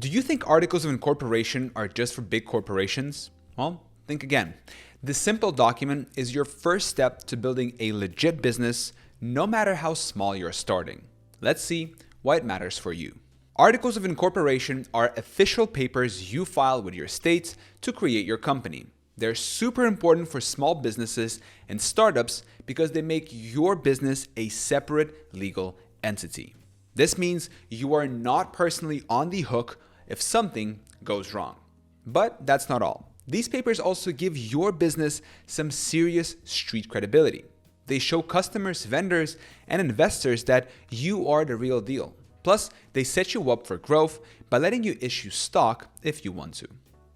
Do you think articles of incorporation are just for big corporations? Well, think again. This simple document is your first step to building a legit business, no matter how small you're starting. Let's see why it matters for you. Articles of incorporation are official papers you file with your state to create your company. They're super important for small businesses and startups because they make your business a separate legal entity. This means you are not personally on the hook if something goes wrong. But that's not all. These papers also give your business some serious street credibility. They show customers, vendors, and investors that you are the real deal. Plus, they set you up for growth by letting you issue stock if you want to.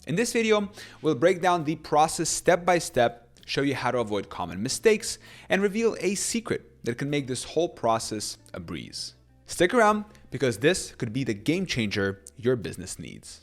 In this video, we'll break down the process step by step, show you how to avoid common mistakes, and reveal a secret that can make this whole process a breeze. Stick around because this could be the game changer your business needs.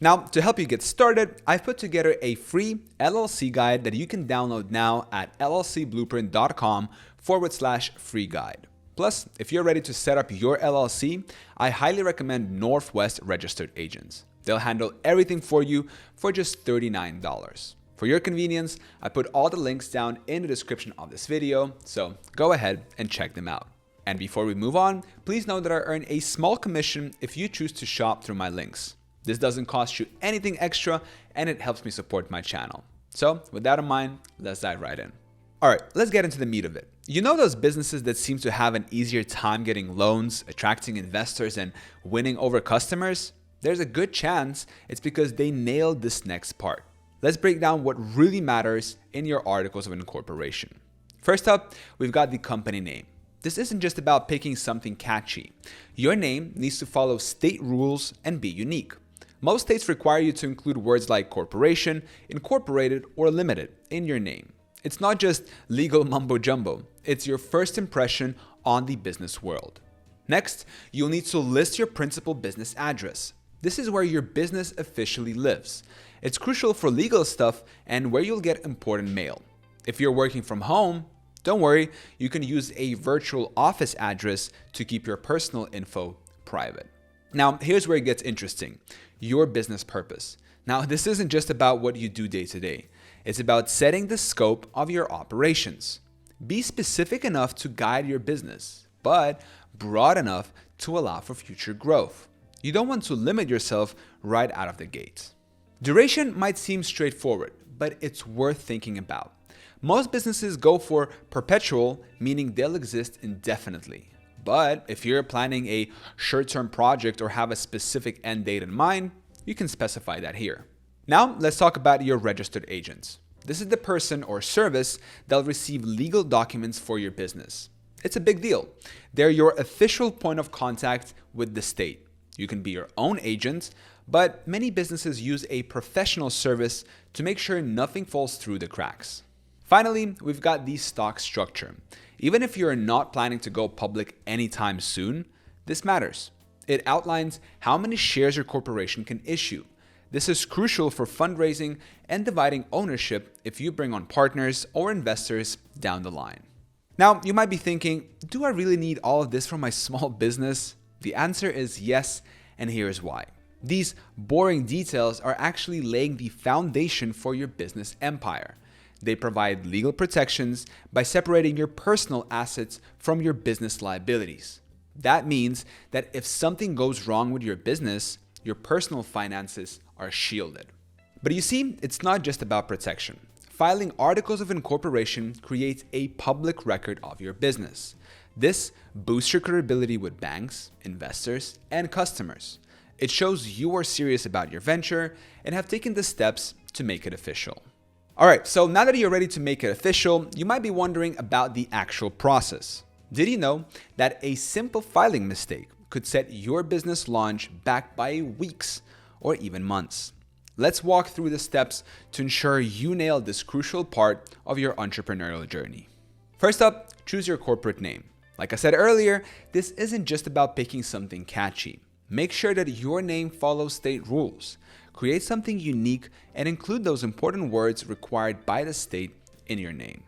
Now, to help you get started, I've put together a free LLC guide that you can download now at llcblueprint.com/free guide. Plus, if you're ready to set up your LLC, I highly recommend Northwest Registered Agents. They'll handle everything for you for just $39. For your convenience, I put all the links down in the description of this video, so go ahead and check them out. And before we move on, please know that I earn a small commission if you choose to shop through my links. This doesn't cost you anything extra and it helps me support my channel. So with that in mind, let's dive right in. All right, let's get into the meat of it. You know those businesses that seem to have an easier time getting loans, attracting investors, and winning over customers? There's a good chance it's because they nailed this next part. Let's break down what really matters in your articles of incorporation. First up, we've got the company name. This isn't just about picking something catchy. Your name needs to follow state rules and be unique. Most states require you to include words like corporation, incorporated, or limited in your name. It's not just legal mumbo jumbo. It's your first impression on the business world. Next, you'll need to list your principal business address. This is where your business officially lives. It's crucial for legal stuff and where you'll get important mail. If you're working from home, don't worry, you can use a virtual office address to keep your personal info private. Now, here's where it gets interesting. Your business purpose. Now, this isn't just about what you do day to day. It's about setting the scope of your operations. Be specific enough to guide your business, but broad enough to allow for future growth. You don't want to limit yourself right out of the gate. Duration might seem straightforward, but it's worth thinking about. Most businesses go for perpetual, meaning they'll exist indefinitely. But if you're planning a short-term project or have a specific end date in mind, you can specify that here. Now, let's talk about your registered agents. This is the person or service that'll receive legal documents for your business. It's a big deal. They're your official point of contact with the state. You can be your own agent, but many businesses use a professional service to make sure nothing falls through the cracks. Finally, we've got the stock structure. Even if you're not planning to go public anytime soon, this matters. It outlines how many shares your corporation can issue. This is crucial for fundraising and dividing ownership if you bring on partners or investors down the line. Now, you might be thinking, do I really need all of this for my small business? The answer is yes, and here's why. These boring details are actually laying the foundation for your business empire. They provide legal protections by separating your personal assets from your business liabilities. That means that if something goes wrong with your business, your personal finances are shielded. But you see, it's not just about protection. Filing articles of incorporation creates a public record of your business. This boosts your credibility with banks, investors, and customers. It shows you are serious about your venture and have taken the steps to make it official. All right, so now that you're ready to make it official, you might be wondering about the actual process. Did you know that a simple filing mistake could set your business launch back by weeks or even months? Let's walk through the steps to ensure you nail this crucial part of your entrepreneurial journey. First up, choose your corporate name. Like I said earlier, this isn't just about picking something catchy. Make sure that your name follows state rules. Create something unique and include those important words required by the state in your name.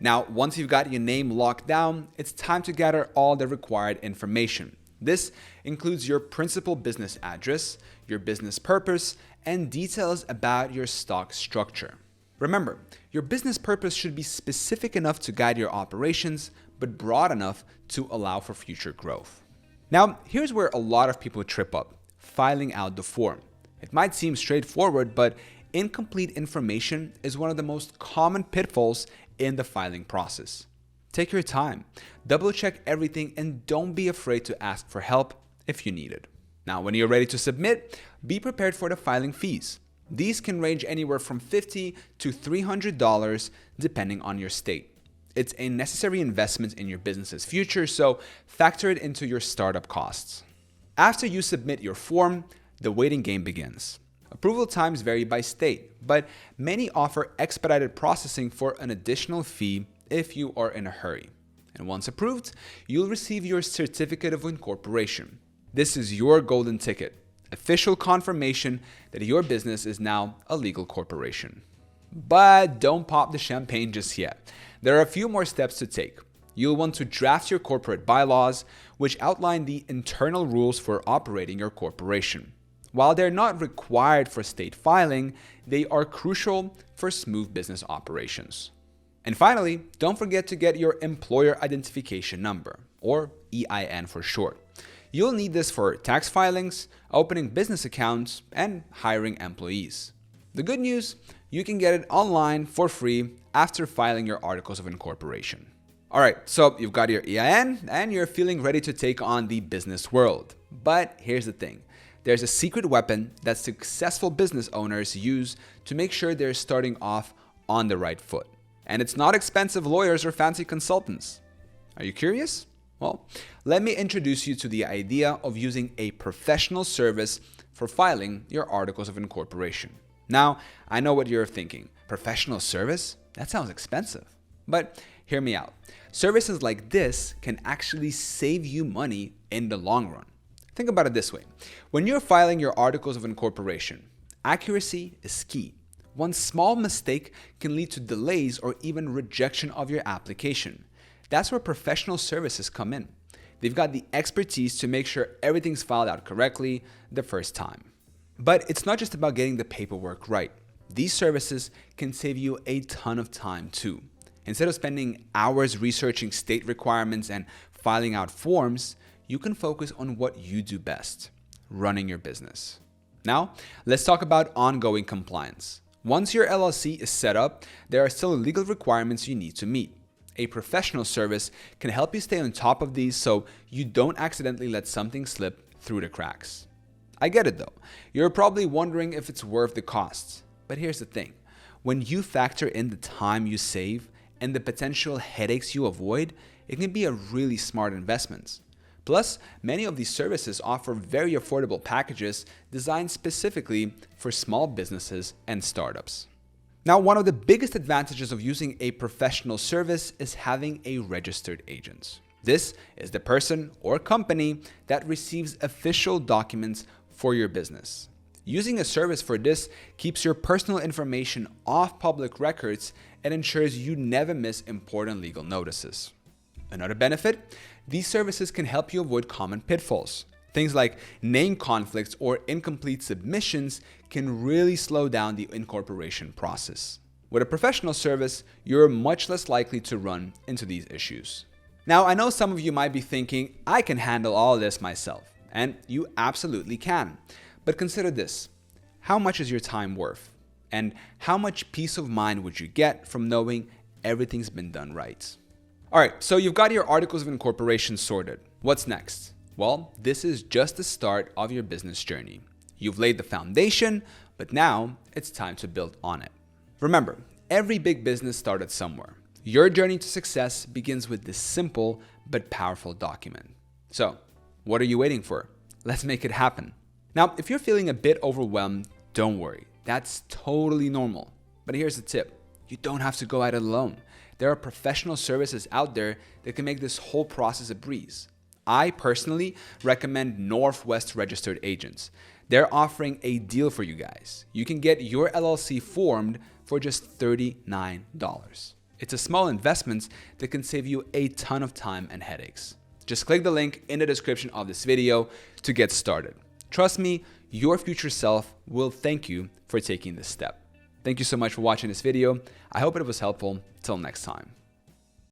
Now, once you've got your name locked down, it's time to gather all the required information. This includes your principal business address, your business purpose, and details about your stock structure. Remember, your business purpose should be specific enough to guide your operations, but broad enough to allow for future growth. Now, here's where a lot of people trip up: filing out the form. It might seem straightforward, but incomplete information is one of the most common pitfalls in the filing process. Take your time, double check everything, and don't be afraid to ask for help if you need it. Now, when you're ready to submit, be prepared for the filing fees. These can range anywhere from $50 to $300 depending on your state. It's a necessary investment in your business's future, so factor it into your startup costs. After you submit your form, the waiting game begins. Approval times vary by state, but many offer expedited processing for an additional fee if you are in a hurry. And once approved, you'll receive your certificate of incorporation. This is your golden ticket, official confirmation that your business is now a legal corporation. But don't pop the champagne just yet. There are a few more steps to take. You'll want to draft your corporate bylaws, which outline the internal rules for operating your corporation. While they're not required for state filing, they are crucial for smooth business operations. And finally, don't forget to get your employer identification number, or EIN for short. You'll need this for tax filings, opening business accounts, and hiring employees. The good news, you can get it online for free after filing your Articles of Incorporation. All right, so you've got your EIN and you're feeling ready to take on the business world. But here's the thing. There's a secret weapon that successful business owners use to make sure they're starting off on the right foot. And it's not expensive lawyers or fancy consultants. Are you curious? Well, let me introduce you to the idea of using a professional service for filing your Articles of Incorporation. Now, I know what you're thinking. Professional service? That sounds expensive. But hear me out. Services like this can actually save you money in the long run. Think about it this way. When you're filing your Articles of Incorporation, accuracy is key. One small mistake can lead to delays or even rejection of your application. That's where professional services come in. They've got the expertise to make sure everything's filed out correctly the first time. But it's not just about getting the paperwork right. These services can save you a ton of time too. Instead of spending hours researching state requirements and filing out forms, you can focus on what you do best: running your business. Now, let's talk about ongoing compliance. Once your LLC is set up, there are still legal requirements you need to meet. A professional service can help you stay on top of these so you don't accidentally let something slip through the cracks. I get it though. You're probably wondering if it's worth the costs. But here's the thing. When you factor in the time you save and the potential headaches you avoid, it can be a really smart investment. Plus, many of these services offer very affordable packages designed specifically for small businesses and startups. Now, one of the biggest advantages of using a professional service is having a registered agent. This is the person or company that receives official documents for your business. Using a service for this keeps your personal information off public records and ensures you never miss important legal notices. Another benefit, these services can help you avoid common pitfalls. Things like name conflicts or incomplete submissions can really slow down the incorporation process. With a professional service, you're much less likely to run into these issues. Now, I know some of you might be thinking, I can handle all this myself, and you absolutely can. But consider this, how much is your time worth? And how much peace of mind would you get from knowing everything's been done right? All right, so you've got your Articles of Incorporation sorted. What's next? Well, this is just the start of your business journey. You've laid the foundation, but now it's time to build on it. Remember, every big business started somewhere. Your journey to success begins with this simple but powerful document. So, what are you waiting for? Let's make it happen. Now, if you're feeling a bit overwhelmed, don't worry. That's totally normal. But here's the tip. You don't have to go at it alone. There are professional services out there that can make this whole process a breeze. I personally recommend Northwest Registered Agents. They're offering a deal for you guys. You can get your LLC formed for just $39. It's a small investment that can save you a ton of time and headaches. Just click the link in the description of this video to get started. Trust me, your future self will thank you for taking this step. Thank you so much for watching this video. I hope it was helpful. Till next time.